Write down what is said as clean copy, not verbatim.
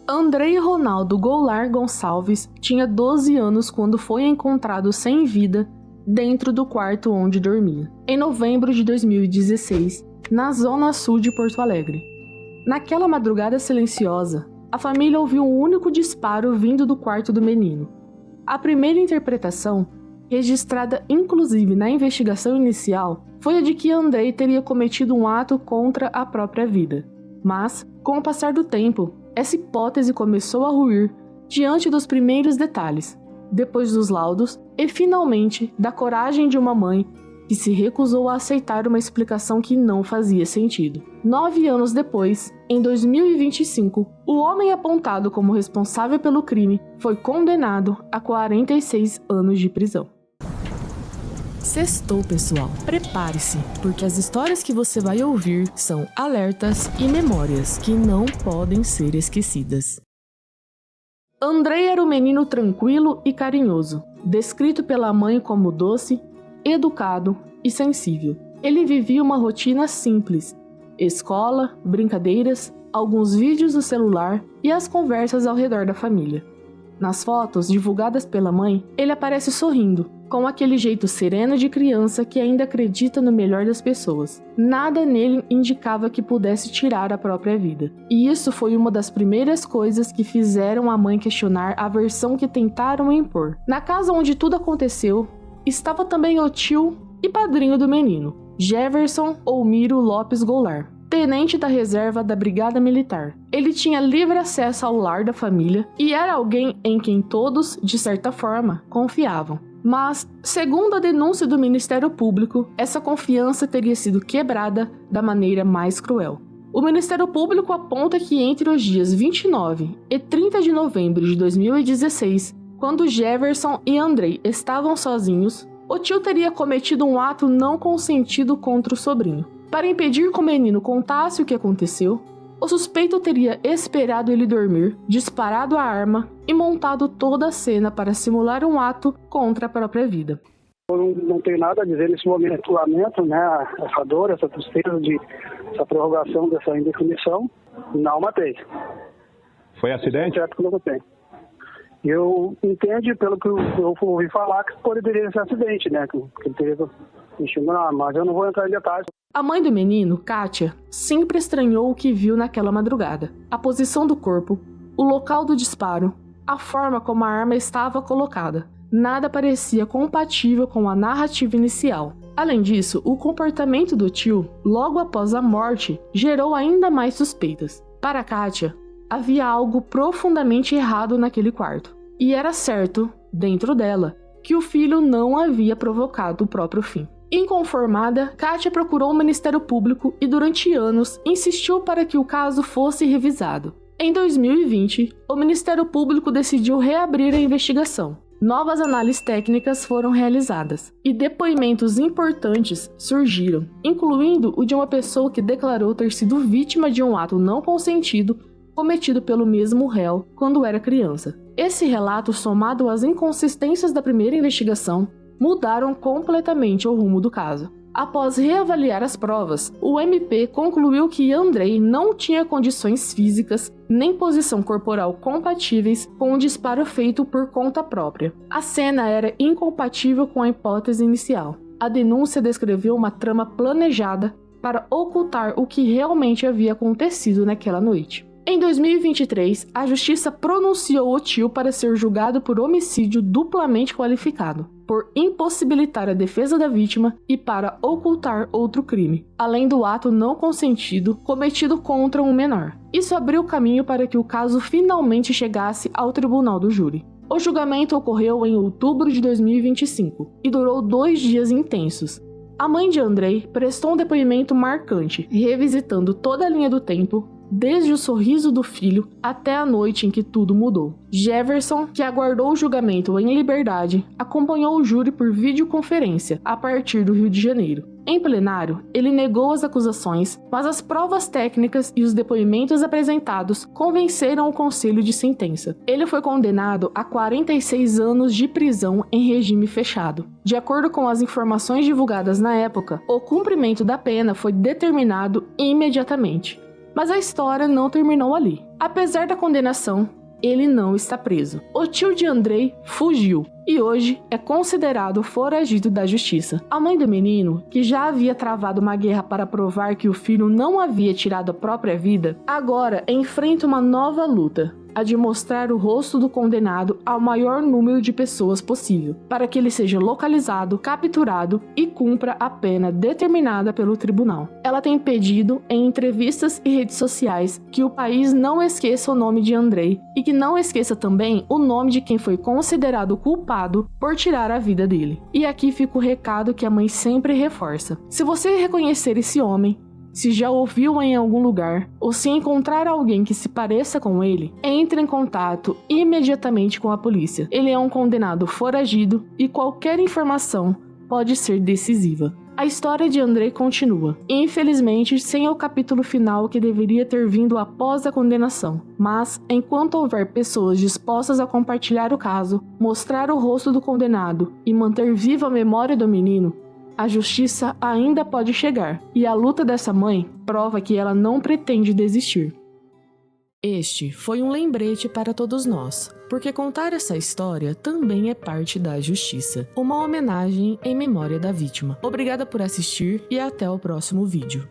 Andrei Ronaldo Goulart Gonçalves tinha 12 anos quando foi encontrado sem vida dentro do quarto onde dormia, em novembro de 2016, na zona sul de Porto Alegre. Naquela madrugada silenciosa, a família ouviu um único disparo vindo do quarto do menino. A primeira interpretação, registrada inclusive na investigação inicial, foi a de que Andrei teria cometido um ato contra a própria vida. Mas, com o passar do tempo, essa hipótese começou a ruir diante dos primeiros detalhes, depois dos laudos e, finalmente, da coragem de uma mãe que se recusou a aceitar uma explicação que não fazia sentido. 9 anos depois, em 2025, o homem apontado como responsável pelo crime foi condenado a 46 anos de prisão. Sextou, pessoal. Prepare-se, porque as histórias que você vai ouvir são alertas e memórias que não podem ser esquecidas. Andrei era um menino tranquilo e carinhoso, descrito pela mãe como doce, educado e sensível. Ele vivia uma rotina simples: escola, brincadeiras, alguns vídeos no celular e as conversas ao redor da família. Nas fotos divulgadas pela mãe, ele aparece sorrindo, com aquele jeito sereno de criança que ainda acredita no melhor das pessoas. Nada nele indicava que pudesse tirar a própria vida. E isso foi uma das primeiras coisas que fizeram a mãe questionar a versão que tentaram impor. Na casa onde tudo aconteceu, estava também o tio e padrinho do menino, Jefferson Olmiro Lopes Goulart, tenente da reserva da Brigada Militar. Ele tinha livre acesso ao lar da família e era alguém em quem todos, de certa forma, confiavam. Mas, segundo a denúncia do Ministério Público, essa confiança teria sido quebrada da maneira mais cruel. O Ministério Público aponta que entre os dias 29 e 30 de novembro de 2016, quando Jefferson e Andrei estavam sozinhos, o tio teria cometido um ato não consentido contra o sobrinho. Para impedir que o menino contasse o que aconteceu, o suspeito teria esperado ele dormir, disparado a arma e montado toda a cena para simular um ato contra a própria vida. Eu não tenho nada a dizer nesse momento. Lamento, essa dor, essa tristeza essa prorrogação dessa indefinição. Não matei. Foi acidente? Certo que não matei. Eu entendo, pelo que eu ouvi falar, que poderia ser acidente, que ele teria mexido na arma, mas eu não vou entrar em detalhes. A mãe do menino, Kátia, sempre estranhou o que viu naquela madrugada. A posição do corpo, o local do disparo, a forma como a arma estava colocada. Nada parecia compatível com a narrativa inicial. Além disso, o comportamento do tio, logo após a morte, gerou ainda mais suspeitas. Para Kátia, havia algo profundamente errado naquele quarto. E era certo, dentro dela, que o filho não havia provocado o próprio fim. Inconformada, Kátia procurou o Ministério Público e durante anos insistiu para que o caso fosse revisado. Em 2020, o Ministério Público decidiu reabrir a investigação. Novas análises técnicas foram realizadas e depoimentos importantes surgiram, incluindo o de uma pessoa que declarou ter sido vítima de um ato não consentido cometido pelo mesmo réu quando era criança. Esse relato, somado às inconsistências da primeira investigação, mudaram completamente o rumo do caso. Após reavaliar as provas, o MP concluiu que Andrei não tinha condições físicas nem posição corporal compatíveis com o disparo feito por conta própria. A cena era incompatível com a hipótese inicial. A denúncia descreveu uma trama planejada para ocultar o que realmente havia acontecido naquela noite. Em 2023, a justiça pronunciou o tio para ser julgado por homicídio duplamente qualificado, por impossibilitar a defesa da vítima e para ocultar outro crime, além do ato não consentido cometido contra um menor. Isso abriu caminho para que o caso finalmente chegasse ao tribunal do júri. O julgamento ocorreu em outubro de 2025 e durou 2 dias intensos. A mãe de Andrei prestou um depoimento marcante, revisitando toda a linha do tempo, desde o sorriso do filho até a noite em que tudo mudou. Jefferson, que aguardou o julgamento em liberdade, acompanhou o júri por videoconferência a partir do Rio de Janeiro. Em plenário, ele negou as acusações, mas as provas técnicas e os depoimentos apresentados convenceram o conselho de sentença. Ele foi condenado a 46 anos de prisão em regime fechado. De acordo com as informações divulgadas na época, o cumprimento da pena foi determinado imediatamente. Mas a história não terminou ali. Apesar da condenação, ele não está preso. O tio de Andrei fugiu e hoje é considerado foragido da justiça. A mãe do menino, que já havia travado uma guerra para provar que o filho não havia tirado a própria vida, agora enfrenta uma nova luta, a de mostrar o rosto do condenado ao maior número de pessoas possível, para que ele seja localizado, capturado e cumpra a pena determinada pelo tribunal. Ela tem pedido em entrevistas e redes sociais que o país não esqueça o nome de Andrei e que não esqueça também o nome de quem foi considerado culpado por tirar a vida dele. E aqui fica o recado que a mãe sempre reforça: se você reconhecer esse homem, se já ouviu em algum lugar, ou se encontrar alguém que se pareça com ele, entre em contato imediatamente com a polícia. Ele é um condenado foragido e qualquer informação pode ser decisiva. A história de Andrei continua, infelizmente sem o capítulo final que deveria ter vindo após a condenação. Mas, enquanto houver pessoas dispostas a compartilhar o caso, mostrar o rosto do condenado e manter viva a memória do menino, a justiça ainda pode chegar, e a luta dessa mãe prova que ela não pretende desistir. Este foi um lembrete para todos nós, porque contar essa história também é parte da justiça. Uma homenagem em memória da vítima. Obrigada por assistir e até o próximo vídeo.